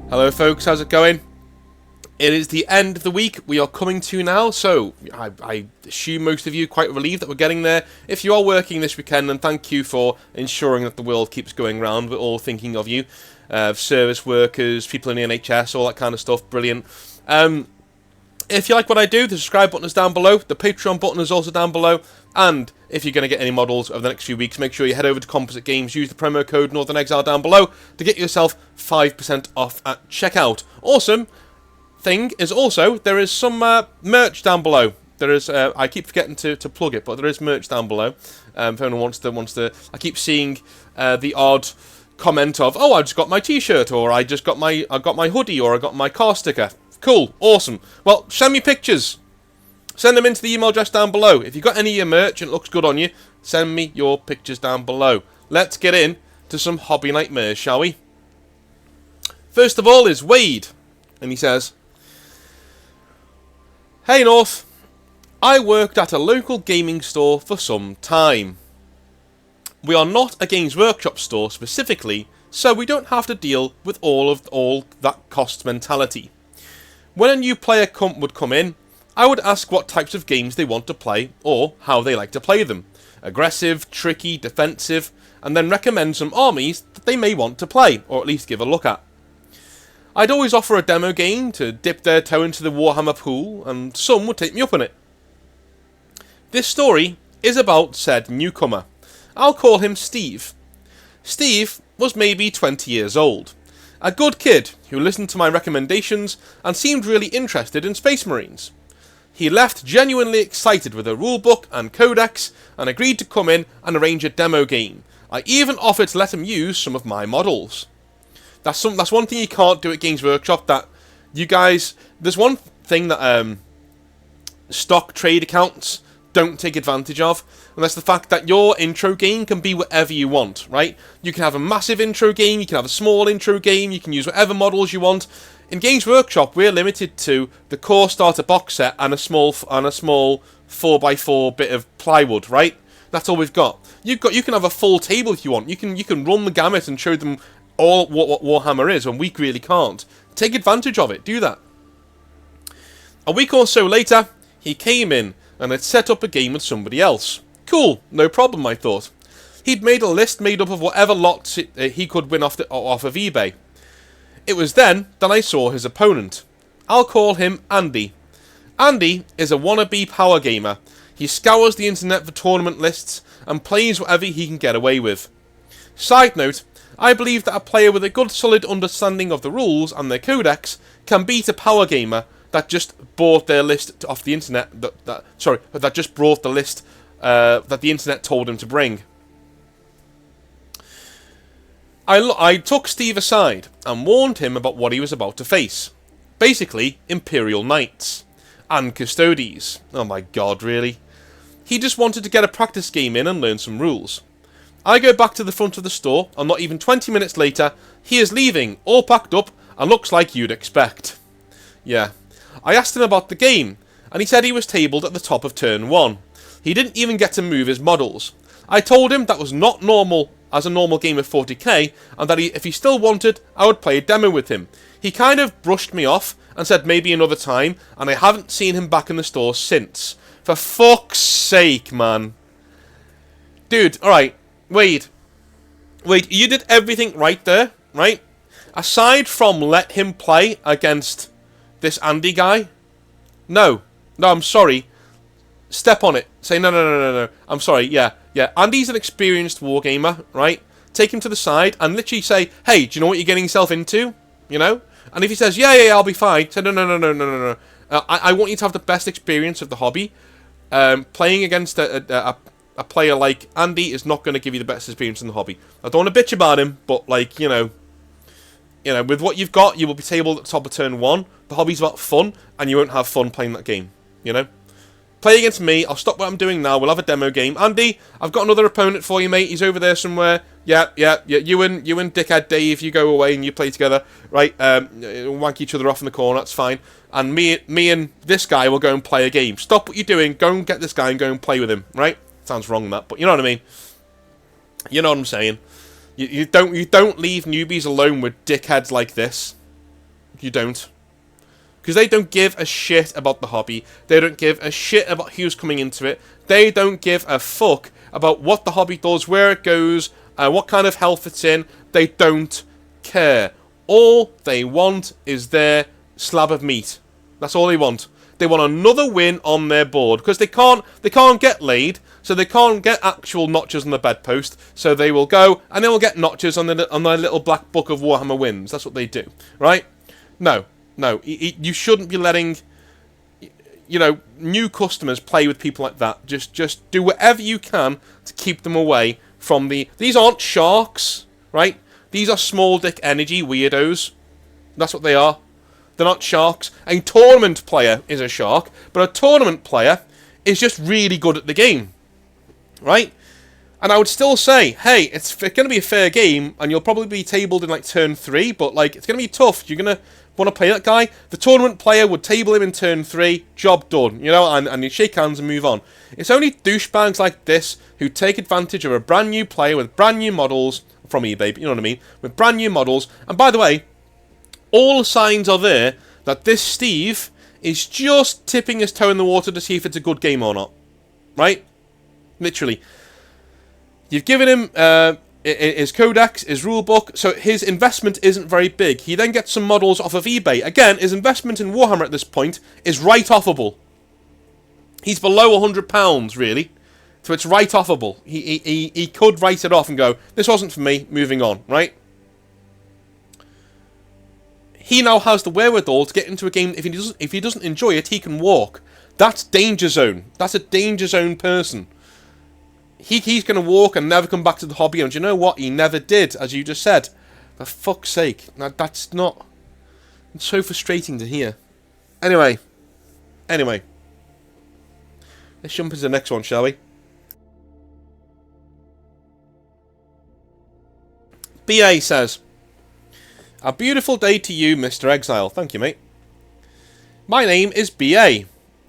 Hello folks, how's it going? It is the end of the week we are coming to now, so I assume most of you are quite relieved that we're getting there. If you are working this weekend, then thank you for ensuring that the world keeps going round. We're all thinking of you. Service workers, people in the NHS, all that kind of stuff, brilliant. If you like what I do, the subscribe button is down below, the Patreon button is also down below, and if you're going to get any models over the next few weeks, make sure you head over to Composite Games, use the promo code Northern Exile down below to get yourself 5% off at checkout. Awesome thing is also, there is some merch down below. There is, I keep forgetting to plug it, but there is merch down below. If anyone wants to, I keep seeing the odd comment of, oh, I just got my t-shirt, or I got my hoodie, or I got my car sticker. Cool, awesome. Well, send me pictures. Send them into the email address down below. If you've got any of your merch and it looks good on you, send me your pictures down below. Let's get in to some hobby nightmares, shall we? First of all is Wade, and he says, "Hey North, I worked at a local gaming store for some time. We are not a Games Workshop store specifically, so we don't have to deal with all that cost mentality. When a new player would come in, I would ask what types of games they want to play or how they like to play them. Aggressive, tricky, defensive, and then recommend some armies that they may want to play, or at least give a look at. I'd always offer a demo game to dip their toe into the Warhammer pool, and some would take me up on it. This story is about said newcomer. I'll call him Steve. Steve was maybe 20 years old. A good kid who listened to my recommendations and seemed really interested in Space Marines. He left genuinely excited with a rulebook and codex and agreed to come in and arrange a demo game. I even offered to let him use some of my models. That's one thing you can't do at Games Workshop, that you guys... There's one thing that stock trade accounts don't take advantage of, and that's the fact that your intro game can be whatever you want, right? You can have a massive intro game, you can have a small intro game, you can use whatever models you want. In Games Workshop, we're limited to the core starter box set and a small 4x4 bit of plywood, right? That's all we've got. You can have a full table if you want. You can run the gamut and show them all what Warhammer is, and we really can't. Take advantage of it. Do that. A week or so later, he came in and had set up a game with somebody else. Cool, no problem, I thought. He'd made a list made up of whatever lots he could win off of eBay. It was then that I saw his opponent. I'll call him Andy. Andy is a wannabe power gamer. He scours the internet for tournament lists and plays whatever he can get away with. Side note, I believe that a player with a good solid understanding of the rules and their codex can beat a power gamer that just bought their list off the internet. That just brought the list that the internet told him to bring. I took Steve aside and warned him about what he was about to face. Basically, Imperial Knights. And Custodes. Oh my god, really? He just wanted to get a practice game in and learn some rules. I go back to the front of the store, and not even 20 minutes later, he is leaving, all packed up, and looks like you'd expect. Yeah. I asked him about the game, and he said he was tabled at the top of turn 1. He didn't even get to move his models. I told him that was not normal as a normal game of 40k, and that if he still wanted, I would play a demo with him. He kind of brushed me off and said maybe another time, and I haven't seen him back in the store since. For fuck's sake, man. Dude, alright, Wade, you did everything right there, right? Aside from let him play against this Andy guy. No, I'm sorry. Step on it. Say, no. I'm sorry, yeah. Andy's an experienced wargamer, right? Take him to the side and literally say, hey, do you know what you're getting yourself into? You know? And if he says, yeah, I'll be fine. Say, no. I want you to have the best experience of the hobby. Playing against a player like Andy is not going to give you the best experience in the hobby. I don't want to bitch about him, but, like, you know, with what you've got, you will be tabled at the top of turn 1. The hobby's about fun, and you won't have fun playing that game, you know? Play against me, I'll stop what I'm doing now, we'll have a demo game. Andy, I've got another opponent for you, mate, he's over there somewhere. Yeah, you and Dickhead Dave, you go away and you play together, right? Wank each other off in the corner, that's fine. And me and this guy will go and play a game. Stop what you're doing, go and get this guy and go and play with him, right? Sounds wrong, that, but you know what I mean. You know what I'm saying. You don't leave newbies alone with dickheads like this. You don't. Because they don't give a shit about the hobby. They don't give a shit about who's coming into it. They don't give a fuck about what the hobby does, where it goes, what kind of health it's in. They don't care. All they want is their slab of meat. That's all they want. They want another win on their board. Because they can't get laid, so they can't get actual notches on the bedpost. So they will go, and they will get notches on their little black book of Warhammer wins. That's what they do. Right? No. You shouldn't be letting, new customers play with people like that. Just do whatever you can to keep them away from the... These aren't sharks, right? These are small dick energy weirdos. That's what they are. They're not sharks. A tournament player is a shark, but a tournament player is just really good at the game, right? And I would still say, hey, it's going to be a fair game, and you'll probably be tabled in, turn 3, but, it's going to be tough. You're going to want to play that guy. The tournament player would table him in turn 3, job done, and you shake hands and move on. It's only douchebags like this who take advantage of a brand new player with brand new models, from eBay, but you know what I mean, with brand new models. And by the way, all signs are there that this Steve is just tipping his toe in the water to see if it's a good game or not. Right? Literally. You've given him his codex, his rulebook, so his investment isn't very big. He then gets some models off of eBay. Again, his investment in Warhammer at this point is write-offable. He's below £100, really. So it's write-offable. He could write it off and go, this wasn't for me, moving on, right? He now has the wherewithal to get into a game. If he doesn't enjoy it, he can walk. That's danger zone. That's a danger zone person. He's going to walk and never come back to the hobby. And you know what? He never did, as you just said. For fuck's sake. That's not... It's so frustrating to hear. Anyway. Let's jump into the next one, shall we? BA says, a beautiful day to you, Mr. Exile. Thank you, mate. My name is BA.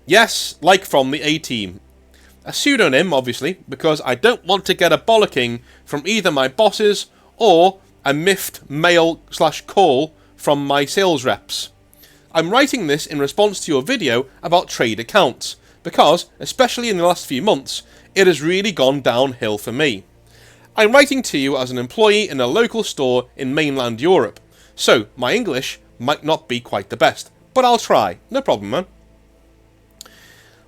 Yes, like from the A-Team. A pseudonym, obviously, because I don't want to get a bollocking from either my bosses or a miffed mail/call from my sales reps. I'm writing this in response to your video about trade accounts, because, especially in the last few months, it has really gone downhill for me. I'm writing to you as an employee in a local store in mainland Europe, so my English might not be quite the best, but I'll try. No problem, man.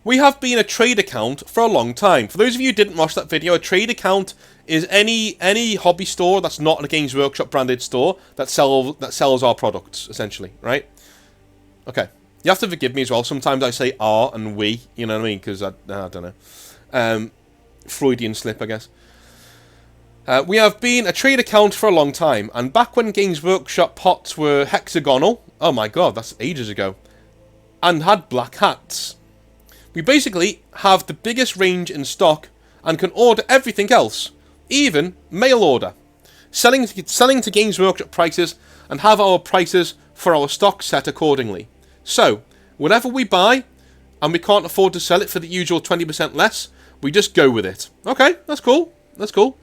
We have been a trade account for a long time. For those of you who didn't watch that video, a trade account is any hobby store that's not a Games Workshop branded store that sells our products, essentially, right? Okay. You have to forgive me as well. Sometimes I say "our" and "we," you know what I mean? Because I don't know. Freudian slip, I guess. We have been a trade account for a long time, and back when Games Workshop pots were hexagonal, oh my god, that's ages ago, and had black hats. We basically have the biggest range in stock and can order everything else, even mail order, selling to Games Workshop prices and have our prices for our stock set accordingly. So, whatever we buy, and we can't afford to sell it for the usual 20% less, we just go with it. Okay, that's cool. That's cool.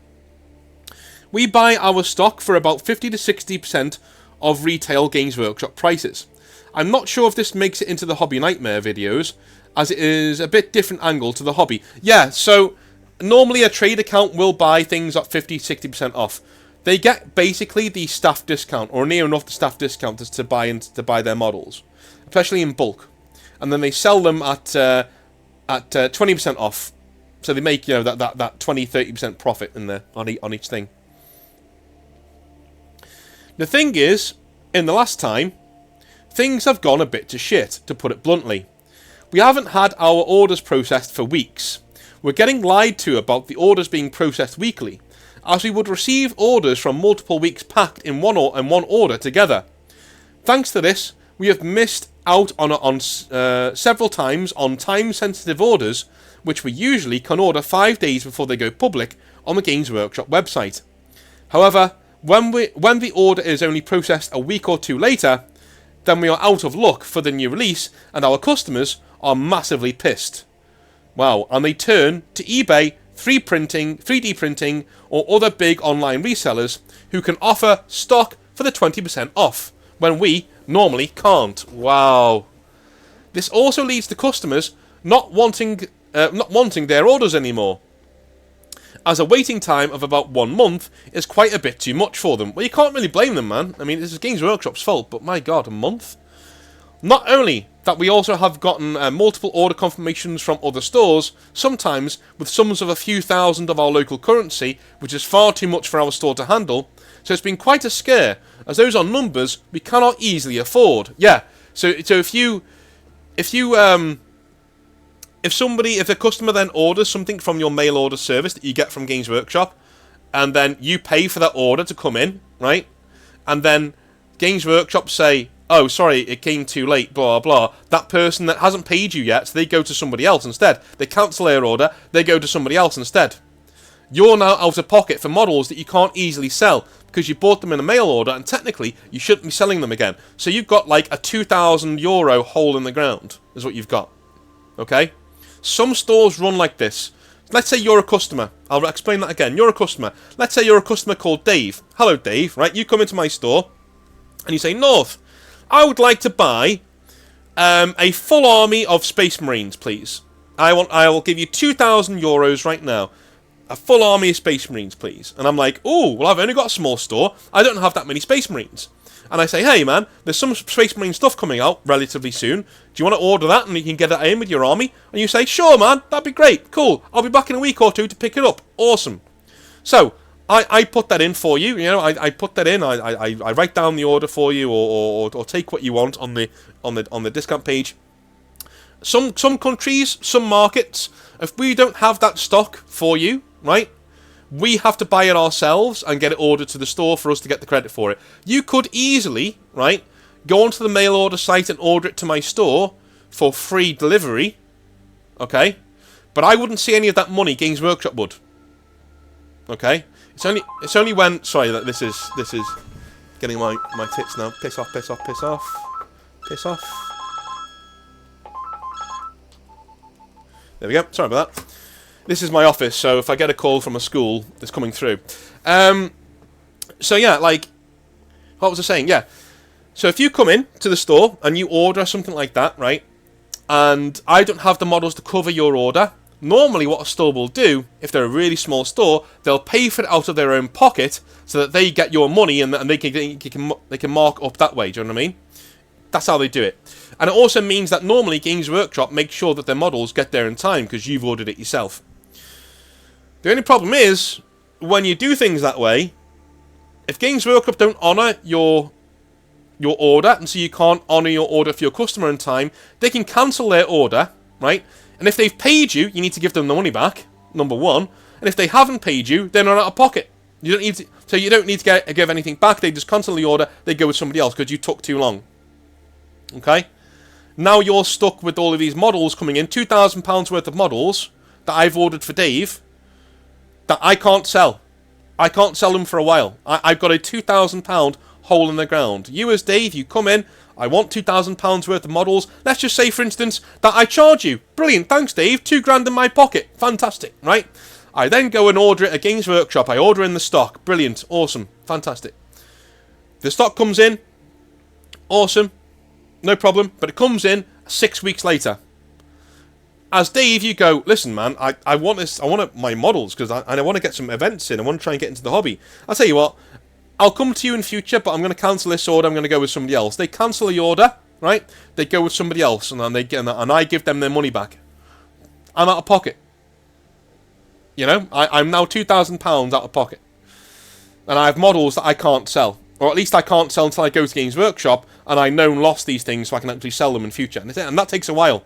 We buy our stock for about 50 to 60% of retail Games Workshop prices. I'm not sure if this makes it into the Hobby Nightmare videos, as it is a bit different angle to the hobby. Yeah, so normally a trade account will buy things at 50-60% off. They get basically the staff discount, or near enough the staff discount to buy their models, especially in bulk, and then they sell them at 20% off. So they make that 20-30% profit in there on each thing. The thing is, in the last time, things have gone a bit to shit, to put it bluntly. We haven't had our orders processed for weeks. We're getting lied to about the orders being processed weekly, as we would receive orders from multiple weeks packed in one order together. Thanks to this, we have missed out on several times on time-sensitive orders, which we usually can order 5 days before they go public on the Games Workshop website. However, when the order is only processed a week or two later, then we are out of luck for the new release, and our customers are massively pissed. Wow, and they turn to eBay, 3D printing, or other big online resellers who can offer stock for the 20% off, when we normally can't. Wow. This also leads to customers not wanting their orders anymore, as a waiting time of about 1 month is quite a bit too much for them. Well, you can't really blame them, man. I mean, this is Games Workshop's fault, but my god, a month? Not only that, we also have gotten multiple order confirmations from other stores, sometimes with sums of a few thousand of our local currency, which is far too much for our store to handle, so it's been quite a scare, as those are numbers we cannot easily afford. Yeah, so if a customer then orders something from your mail order service that you get from Games Workshop, and then you pay for that order to come in, right? And then Games Workshop say, oh, sorry, it came too late, blah, blah. That person that hasn't paid you yet, so they go to somebody else instead. They cancel their order, they go to somebody else instead. You're now out of pocket for models that you can't easily sell, because you bought them in a mail order, and technically, you shouldn't be selling them again. So you've got like a €2,000 hole in the ground, is what you've got. Okay? Some stores run like this. Let's say you're a customer. I'll explain that again. You're a customer. Let's say you're a customer called Dave. Hello, Dave. Right? You come into my store and you say, North, I would like to buy a full army of Space Marines, please. I will give you €2,000 right now. A full army of Space Marines, please. And I'm like, oh, well, I've only got a small store. I don't have that many Space Marines. And I say, hey, man, there's some Space Marine stuff coming out relatively soon. Do you want to order that and you can get it in with your army? And you say, sure, man, that'd be great. Cool. I'll be back in a week or two to pick it up. Awesome. So I put that in for you. You know, I put that in. I write down the order for you, or take what you want on the discount page. Some countries, some markets, if we don't have that stock for you, right, we have to buy it ourselves and get it ordered to the store for us to get the credit for it. You could easily, right, go onto the mail order site and order it to my store for free delivery, okay? But I wouldn't see any of that money. Games Workshop would. Okay? It's only when, sorry, that this is getting my tits now. Piss off, piss off, piss off. Piss off. There we go. Sorry about that. This is my office, so if I get a call from a school, it's coming through. So yeah, like, what was I saying? Yeah. So if you come in to the store and you order something like that, right, and I don't have the models to cover your order, normally what a store will do, if they're a really small store, they'll pay for it out of their own pocket so that they get your money and they can mark up that way. Do you know what I mean? That's how they do it. And it also means that normally Games Workshop makes sure that their models get there in time because you've ordered it yourself. The only problem is, when you do things that way, if Games Workshop don't honour your order, and so you can't honour your order for your customer in time, they can cancel their order, right? And if they've paid you, you need to give them the money back, number one. And if they haven't paid you, they're not out of pocket. You don't need to, so you don't need to give anything back. They just cancel the order, they go with somebody else because you took too long. Okay? Now you're stuck with all of these models coming in, £2,000 worth of models that I've ordered for Dave, that I can't sell. I can't sell them for a while. I've got a £2,000 hole in the ground. You as Dave, you come in, I want £2,000 worth of models. Let's just say, for instance, that I charge you. Brilliant, thanks Dave, £2,000 in my pocket. Fantastic, right? I then go and order it at Games Workshop. I order in the stock. Brilliant, awesome, fantastic. The stock comes in, awesome, no problem, but it comes in 6 weeks later. As Dave, you go, listen, man, I want this. I want my models because I want to get some events in. I want to try and get into the hobby. I'll tell you what, I'll come to you in future, but I'm going to cancel this order. I'm going to go with somebody else. They cancel the order, right? They go with somebody else, and then and I give them their money back. I'm out of pocket. You know, I'm now £2,000 out of pocket, and I have models that I can't sell, or at least I can't sell until I go to Games Workshop and I know and lost these things, so I can actually sell them in future. And that takes a while.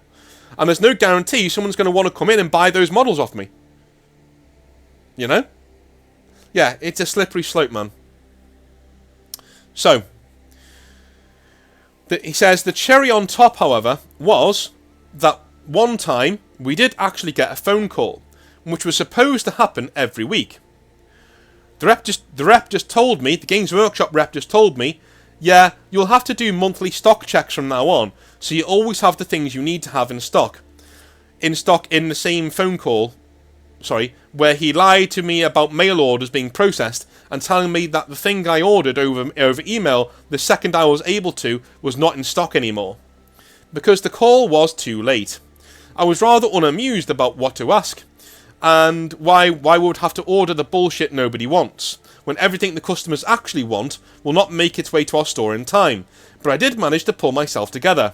And there's no guarantee someone's going to want to come in and buy those models off me. You know? Yeah, it's a slippery slope, man. So, he says the cherry on top, however, was that one time we did actually get a phone call, which was supposed to happen every week. The rep just told me, the Games Workshop rep just told me, yeah, you'll have to do monthly stock checks from now on, so you always have the things you need to have in stock in the same phone call where he lied to me about mail orders being processed and telling me that the thing I ordered over email the second I was able to was not in stock anymore. Because the call was too late. I was rather unamused about what to ask, and why we would have to order the bullshit nobody wants, when everything the customers actually want will not make its way to our store in time. But I did manage to pull myself together.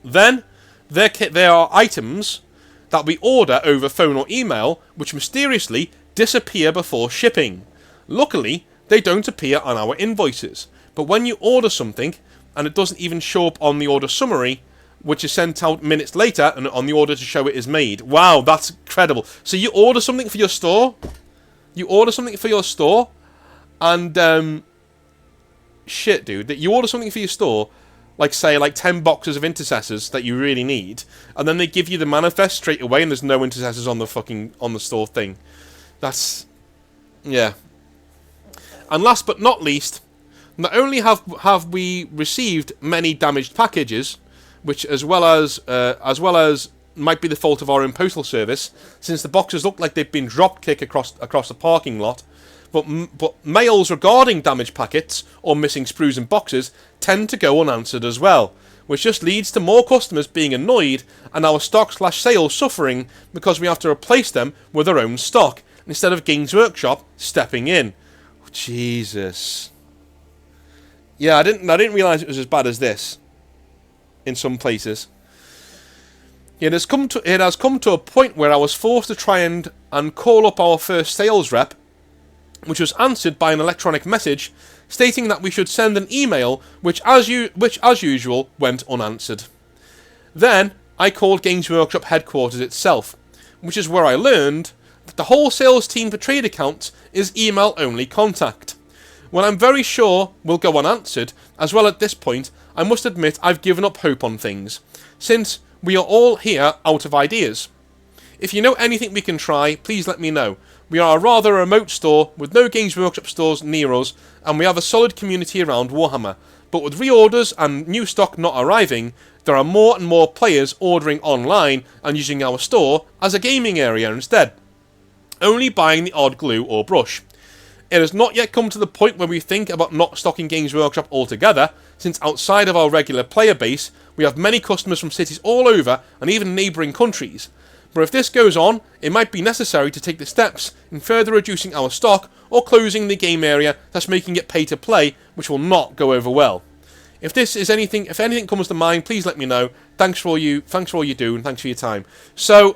Then, there are items that we order over phone or email which mysteriously disappear before shipping. Luckily, they don't appear on our invoices, but when you order something and it doesn't even show up on the order summary, which is sent out minutes later and on the order to show it is made. Wow, that's incredible. So you order something for your store, and shit, dude, that you order something for your store, like say 10 boxes of intercessors that you really need, and then they give you the manifest straight away and there's no intercessors on the store thing. That's, yeah. And last but not least, not only have we received many damaged packages, which as well as might be the fault of our own postal service, since the boxes look like they've been drop kicked across the parking lot, but mails regarding damaged packets or missing sprues and boxes tend to go unanswered as well, which just leads to more customers being annoyed and our stock/sales suffering because we have to replace them with our own stock instead of Games Workshop stepping in. Jesus. Yeah, I didn't realise it was as bad as this. In some places, it has come to a point where I was forced to try and call up our first sales rep, which was answered by an electronic message stating that we should send an email, which as usual went unanswered. Then I called Games Workshop headquarters itself, which is where I learned that the whole sales team for trade accounts is email only contact. When I'm very sure will go unanswered, as well at this point, I must admit I've given up hope on things, since we are all here out of ideas. If you know anything we can try, please let me know. We are a rather remote store with no Games Workshop stores near us, and we have a solid community around Warhammer. But with reorders and new stock not arriving, there are more and more players ordering online and using our store as a gaming area instead, only buying the odd glue or brush. It has not yet come to the point where we think about not stocking Games Workshop altogether, since outside of our regular player base, we have many customers from cities all over and even neighbouring countries. But if this goes on, it might be necessary to take the steps in further reducing our stock or closing the game area, thus making it pay to play, which will not go over well. If anything comes to mind, please let me know. Thanks for all you do, and thanks for your time. So,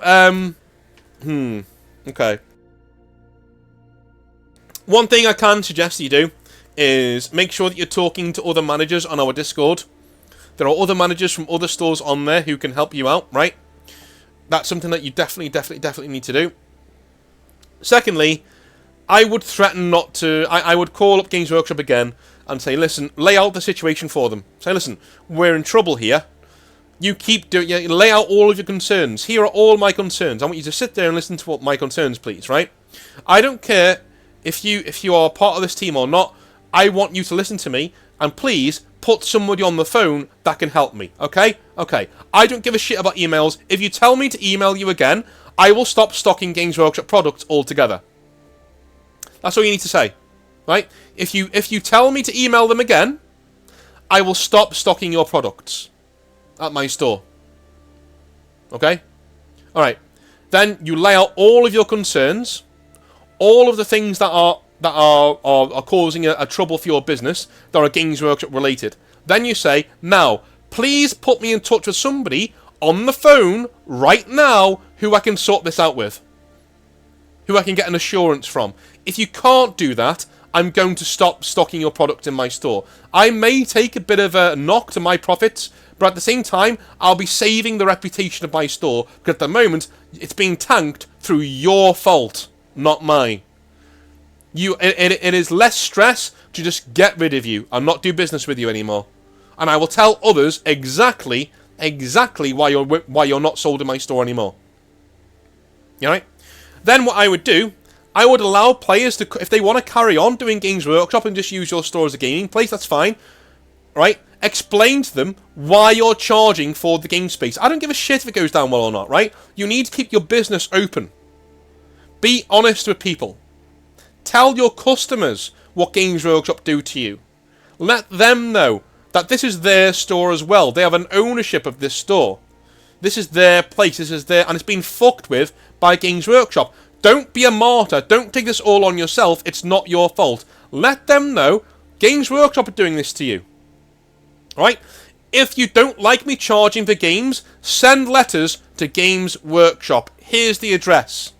okay. One thing I can suggest you do is make sure that you're talking to other managers on our Discord. There are other managers from other stores on there who can help you out, right? That's something that you definitely need to do. Secondly, I would threaten not to... I would call up Games Workshop again and say, listen, lay out the situation for them. Say, listen, we're in trouble here. You lay out all of your concerns. Here are all my concerns. I want you to sit there and listen to my concerns, please, right? I don't care if you are part of this team or not. I want you to listen to me, and please put somebody on the phone that can help me, okay? Okay. I don't give a shit about emails. If you tell me to email you again, I will stop stocking Games Workshop products altogether. That's all you need to say, right? If you tell me to email them again, I will stop stocking your products at my store. Okay? Alright. Then you lay out all of your concerns, all of the things that are causing a trouble for your business that are Games Workshop related. Then you say, now, please put me in touch with somebody on the phone right now who I can sort this out with. Who I can get an assurance from. If you can't do that, I'm going to stop stocking your product in my store. I may take a bit of a knock to my profits, but at the same time, I'll be saving the reputation of my store, because at the moment, it's being tanked through your fault, not mine. It is less stress to just get rid of you and not do business with you anymore. And I will tell others exactly why you're not sold in my store anymore. You alright? Then what I would do, I would allow players to, if they want to carry on doing Games Workshop and just use your store as a gaming place, that's fine. Right? Explain to them why you're charging for the game space. I don't give a shit if it goes down well or not, right? You need to keep your business open. Be honest with people. Tell your customers what Games Workshop do to you. Let them know that this is their store as well. They have an ownership of this store. This is their place. This is their... And it's been fucked with by Games Workshop. Don't be a martyr. Don't take this all on yourself. It's not your fault. Let them know Games Workshop are doing this to you. Alright? If you don't like me charging for games, send letters to Games Workshop. Here's the address.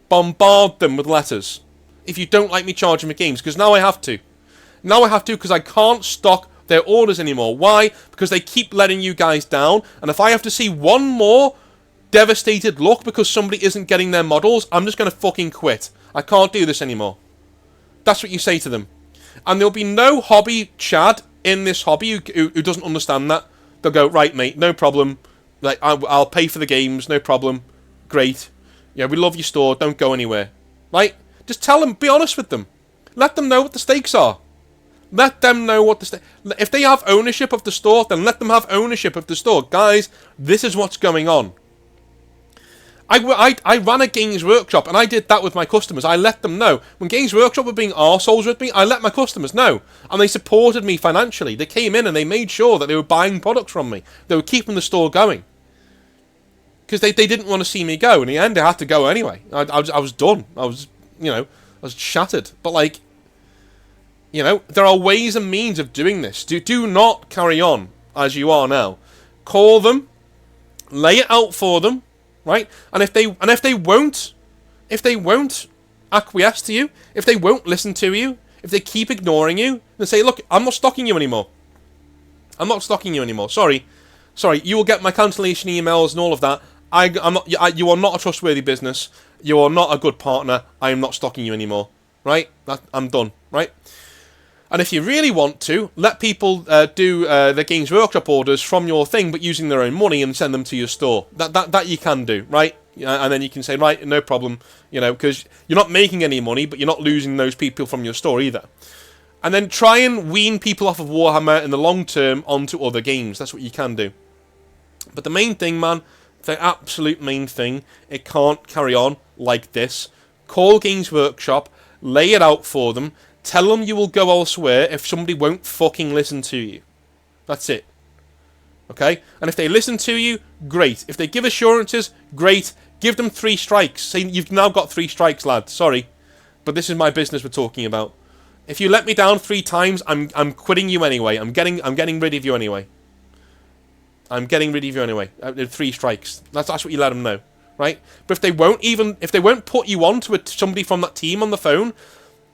Bombard them with letters. If you don't like me charging for games. Because now I have to. Now I have to because I can't stock their orders anymore. Why? Because they keep letting you guys down. And if I have to see one more devastated look because somebody isn't getting their models, I'm just going to fucking quit. I can't do this anymore. That's what you say to them. And there'll be no hobby Chad in this hobby who doesn't understand that. They'll go, right, mate, no problem. Like, I'll pay for the games, no problem. Great. Yeah, we love your store, don't go anywhere. Right? Just tell them, be honest with them. Let them know what the stakes are. Let them know what the stakes... If they have ownership of the store, then let them have ownership of the store. Guys, this is what's going on. I ran a Games Workshop, and I did that with my customers. I let them know. When Games Workshop were being arseholes with me, I let my customers know. And they supported me financially. They came in and they made sure that they were buying products from me. They were keeping the store going. Because they didn't want to see me go. In the end, I had to go anyway. I was done. I was shattered. But, like, there are ways and means of doing this. Do not carry on as you are now. Call them. Lay it out for them. Right? And if they won't acquiesce to you, if they won't listen to you, if they keep ignoring you, then say, look, I'm not stocking you anymore. I'm not stocking you anymore. Sorry, you will get my cancellation emails and all of that. You are not a trustworthy business. You are not a good partner. I am not stocking you anymore. Right? I'm done. Right? And if you really want to, let people do their Games Workshop orders from your thing, but using their own money and send them to your store. That you can do, right? And then you can say, right, no problem, because you're not making any money, but you're not losing those people from your store either. And then try and wean people off of Warhammer in the long term onto other games. That's what you can do. But the main thing, man, the absolute main thing, it can't carry on like this. Call Games Workshop, lay it out for them. Tell them you will go elsewhere if somebody won't fucking listen to you. That's it. Okay? And if they listen to you, great. If they give assurances, great. Give them 3 strikes. Say, you've now got 3 strikes, lad. Sorry. But this is my business we're talking about. If you let me down 3 times, I'm quitting you anyway. I'm getting rid of you anyway. I'm getting rid of you anyway. 3 strikes. That's what you let them know. Right? But if they won't put you on to somebody from that team on the phone,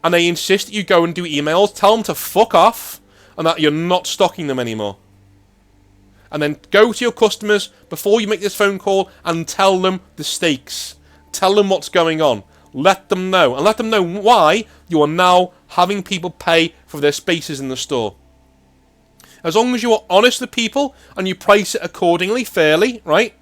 and they insist that you go and do emails, tell them to fuck off, and that you're not stocking them anymore. And then go to your customers before you make this phone call and tell them the stakes. Tell them what's going on. Let them know. And let them know why you are now having people pay for their spaces in the store. As long as you are honest with people and you price it accordingly, fairly, right?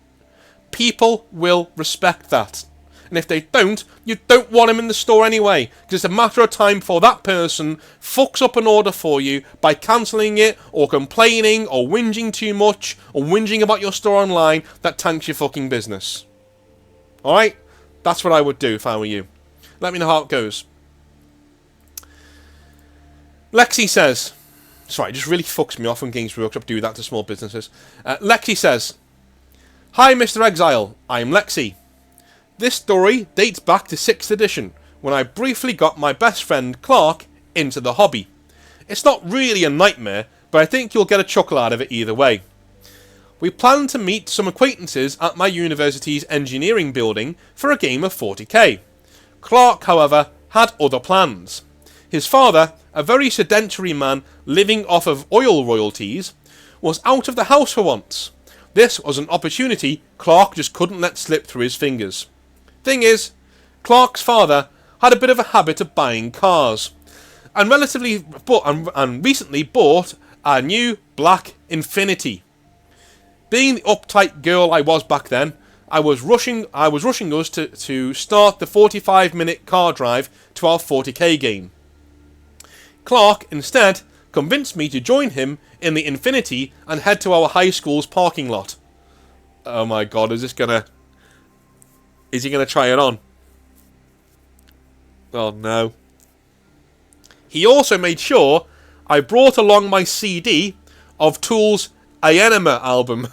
People will respect that. And if they don't, you don't want them in the store anyway. Because it's a matter of time before that person fucks up an order for you by cancelling it, or complaining, or whinging too much, or whinging about your store online. That tanks your fucking business. Alright? That's what I would do if I were you. Let me know how it goes. Lexi says... Sorry, it just really fucks me off when Games Workshop do that to small businesses. Lexi says... Hi, Mr. Exile. I'm Lexi. This story dates back to 6th edition, when I briefly got my best friend Clark into the hobby. It's not really a nightmare, but I think you'll get a chuckle out of it either way. We planned to meet some acquaintances at my university's engineering building for a game of 40k. Clark, however, had other plans. His father, a very sedentary man living off of oil royalties, was out of the house for once. This was an opportunity Clark just couldn't let slip through his fingers. Thing is, Clark's father had a bit of a habit of buying cars, and recently bought a new black Infiniti. Being the uptight girl I was back then, I was rushing us to start the 45-minute car drive to our 40k game. Clark instead convinced me to join him in the Infiniti and head to our high school's parking lot. Oh my god, is he gonna try it on? Oh no. He also made sure I brought along my CD of Tool's Enema album.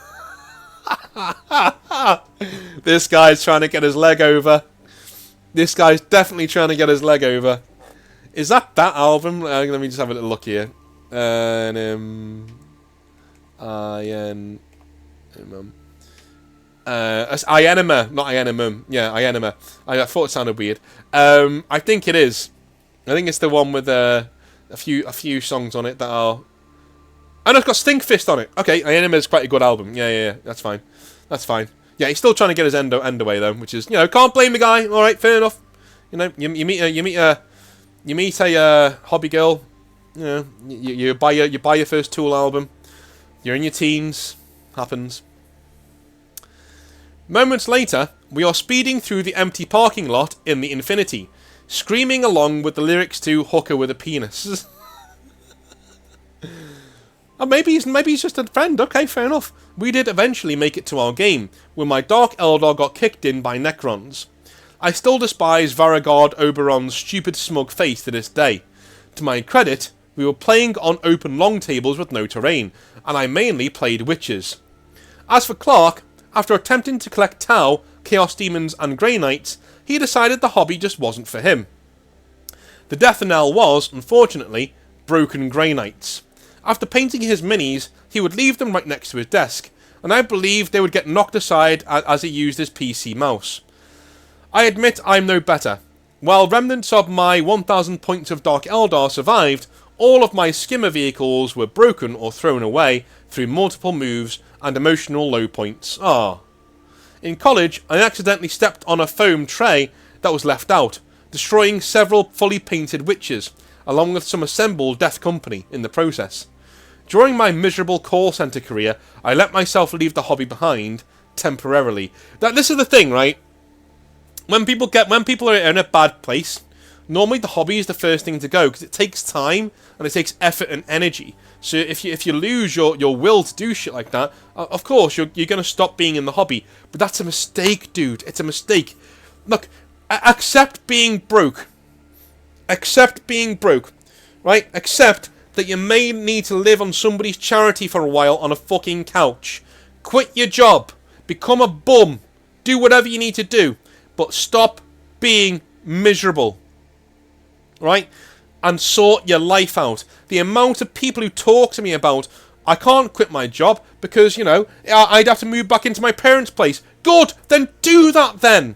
This guy's trying to get his leg over. This guy's definitely trying to get his leg over. Is that album? Let me just have a little look here. Enema, not Ienema. Yeah, Ienema. I thought it sounded weird. I think it is. I think it's the one with a few songs on it that are. And it's got Stinkfist on it. Okay, Ienema is quite a good album. Yeah. That's fine. Yeah, he's still trying to get his end away though, which is, can't blame the guy. All right, fair enough. You meet a hobby girl. You buy your first Tool album. You're in your teens. Happens. Moments later, we are speeding through the empty parking lot in the Infinity, screaming along with the lyrics to "Hooker with a Penis." Oh, maybe he's just a friend. Okay, fair enough. We did eventually make it to our game, where my Dark Eldar got kicked in by Necrons. I still despise Varagard Oberon's stupid smug face to this day. To my credit, we were playing on open long tables with no terrain, and I mainly played witches. As for Clark, after attempting to collect Tau, Chaos Demons and Grey Knights, he decided the hobby just wasn't for him. The death knell was, unfortunately, broken Grey Knights. After painting his minis, he would leave them right next to his desk, and I believed they would get knocked aside as he used his PC mouse. I admit I'm no better. While remnants of my 1000 points of Dark Eldar survived, all of my skimmer vehicles were broken or thrown away through multiple moves and emotional low points. In college, I accidentally stepped on a foam tray that was left out, destroying several fully painted witches, along with some assembled Death Company in the process. During my miserable call centre career, I let myself leave the hobby behind, temporarily. This is the thing, right? When people are in a bad place, normally the hobby is the first thing to go, because it takes time, and it takes effort and energy. So if you lose your will to do shit like that, of course, you're going to stop being in the hobby. But that's a mistake, dude. It's a mistake. Look, accept being broke. Accept being broke. Right? Accept that you may need to live on somebody's charity for a while on a fucking couch. Quit your job. Become a bum. Do whatever you need to do. But stop being miserable. Right? And sort your life out. The amount of people who talk to me about, I can't quit my job because, I'd have to move back into my parents' place. Good! Then do that then!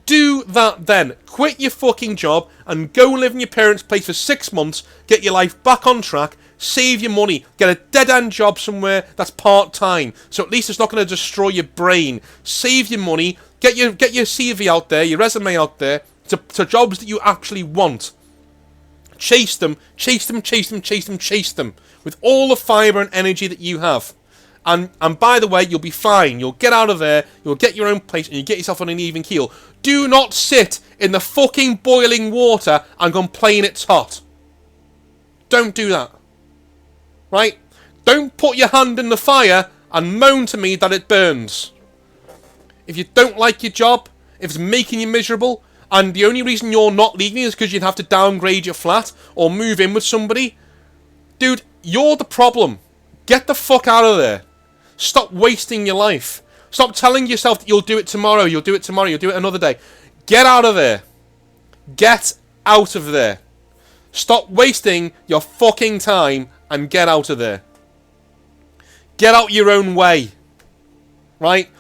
Do that then. Quit your fucking job and go live in your parents' place for 6 months, get your life back on track, save your money, get a dead-end job somewhere that's part-time, so at least it's not going to destroy your brain. Save your money, get your CV out there, your resume out there, to jobs that you actually want. Chase them with all the fibre and energy that you have. And by the way, you'll be fine. You'll get out of there, you'll get your own place, and you get yourself on an even keel. Do not sit in the fucking boiling water and complain it's hot. Don't do that. Right? Don't put your hand in the fire and moan to me that it burns. If you don't like your job, if it's making you miserable, and the only reason you're not leaving is because you'd have to downgrade your flat or move in with somebody, dude, you're the problem. Get the fuck out of there. Stop wasting your life. Stop telling yourself that you'll do it tomorrow, you'll do it another day. Get out of there. Get out of there. Stop wasting your fucking time and get out of there. Get out your own way. Right?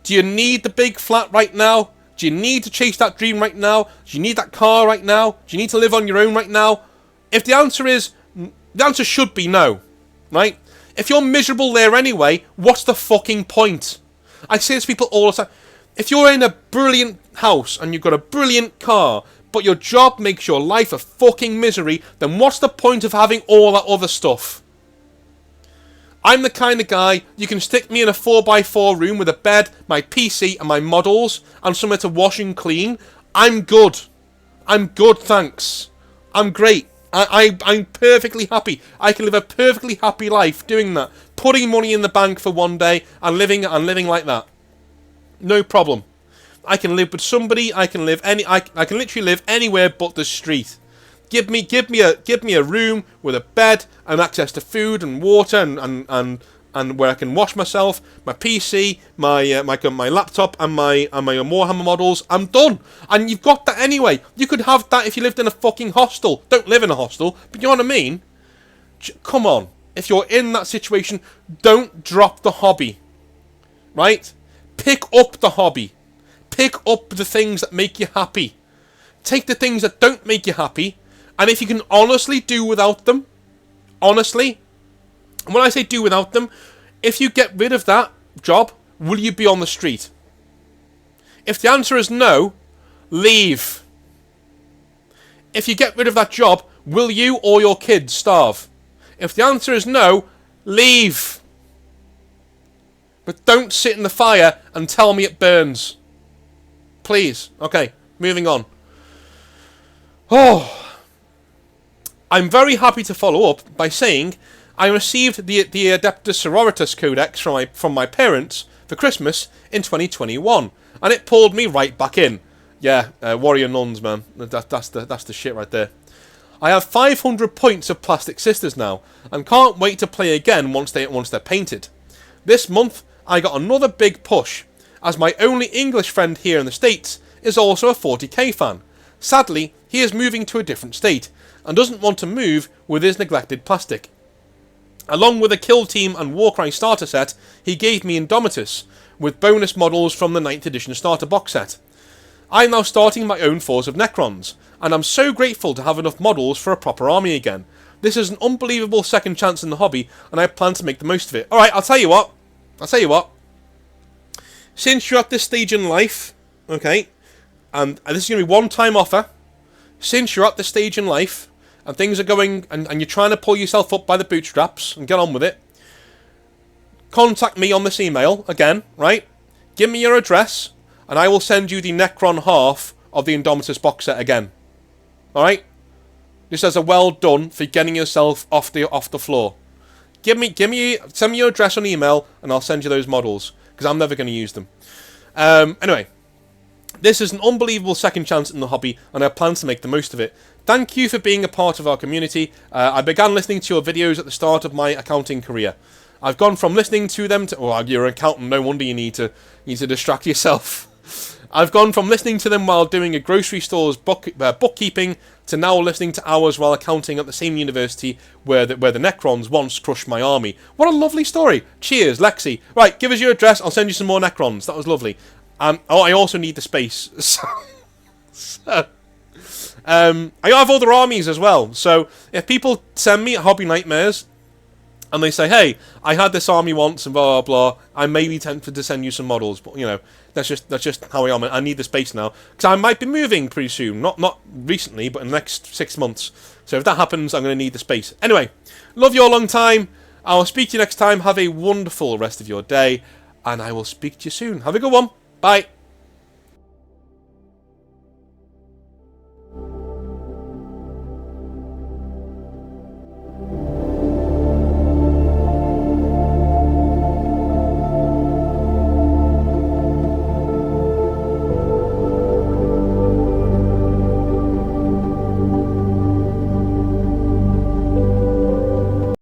Do you need the big flat right now? Do you need to chase that dream right now? Do you need that car right now? Do you need to live on your own right now? If the answer should be no. Right? If you're miserable there anyway, what's the fucking point? I say this to people all the time. If you're in a brilliant house and you've got a brilliant car, but your job makes your life a fucking misery, then what's the point of having all that other stuff? I'm the kind of guy, you can stick me in a 4x4 room with a bed, my PC and my models, and somewhere to wash and clean. I'm good. I'm good, thanks. I'm great. I'm perfectly happy. I can live a perfectly happy life doing that. Putting money in the bank for one day and living like that. No problem. I can live with somebody. I can literally live anywhere but the street. Give me a room with a bed and access to food and water and where I can wash myself, my PC, my laptop, and my Warhammer models. I'm done. And you've got that anyway. You could have that if you lived in a fucking hostel. Don't live in a hostel, but you know what I mean? Come on. If you're in that situation, don't drop the hobby. Right? Pick up the hobby. Pick up the things that make you happy. Take the things that don't make you happy, and if you can honestly do without them, honestly, and when I say do without them, if you get rid of that job, will you be on the street? If the answer is no, leave. If you get rid of that job, will you or your kids starve? If the answer is no, leave. But don't sit in the fire and tell me it burns. Please. Okay, moving on. Oh, I'm very happy to follow up by saying I received the Adeptus Sororitas Codex from my parents for Christmas in 2021, and it pulled me right back in. Yeah, warrior nuns, man. That's the shit right there. I have 500 points of Plastic Sisters now, and can't wait to play again once they're painted. This month, I got another big push, as my only English friend here in the States is also a 40k fan. Sadly, he is moving to a different state, and doesn't want to move with his neglected plastic. Along with a Kill Team and Warcry starter set, he gave me Indomitus, with bonus models from the 9th edition starter box set. I am now starting my own force of Necrons, and I'm so grateful to have enough models for a proper army again. This is an unbelievable second chance in the hobby, and I plan to make the most of it. Alright, I'll tell you what. Since you're at this stage in life, okay, and this is going to be one-time offer, since you're at this stage in life, and things are going, and you're trying to pull yourself up by the bootstraps, and get on with it, contact me on this email, again, right? Give me your address, and I will send you the Necron half of the Indomitus box set again. Alright? Just as a well done for getting yourself off the floor. Send me your address on email, and I'll send you those models, because I'm never going to use them. Anyway, this is an unbelievable second chance in the hobby, and I plan to make the most of it. Thank you for being a part of our community. I began listening to your videos at the start of my accounting career. I've gone from listening to them to... Oh, you're an accountant, no wonder you need to distract yourself. I've gone from listening to them while doing a grocery store's bookkeeping to now listening to hours while accounting at the same university where the Necrons once crushed my army. What a lovely story. Cheers, Lexi. Right, give us your address. I'll send you some more Necrons. That was lovely. I also need the space. I have other armies as well. So if people send me Hobby Nightmares and they say, hey, I had this army once and blah, blah, blah, I may be tempted to send you some models. But, you know, that's just how I am. I need the space now. Because I might be moving pretty soon. Not recently, but in the next 6 months. So if that happens, I'm going to need the space. Anyway, love you all long time. I'll speak to you next time. Have a wonderful rest of your day. And I will speak to you soon. Have a good one. Bye.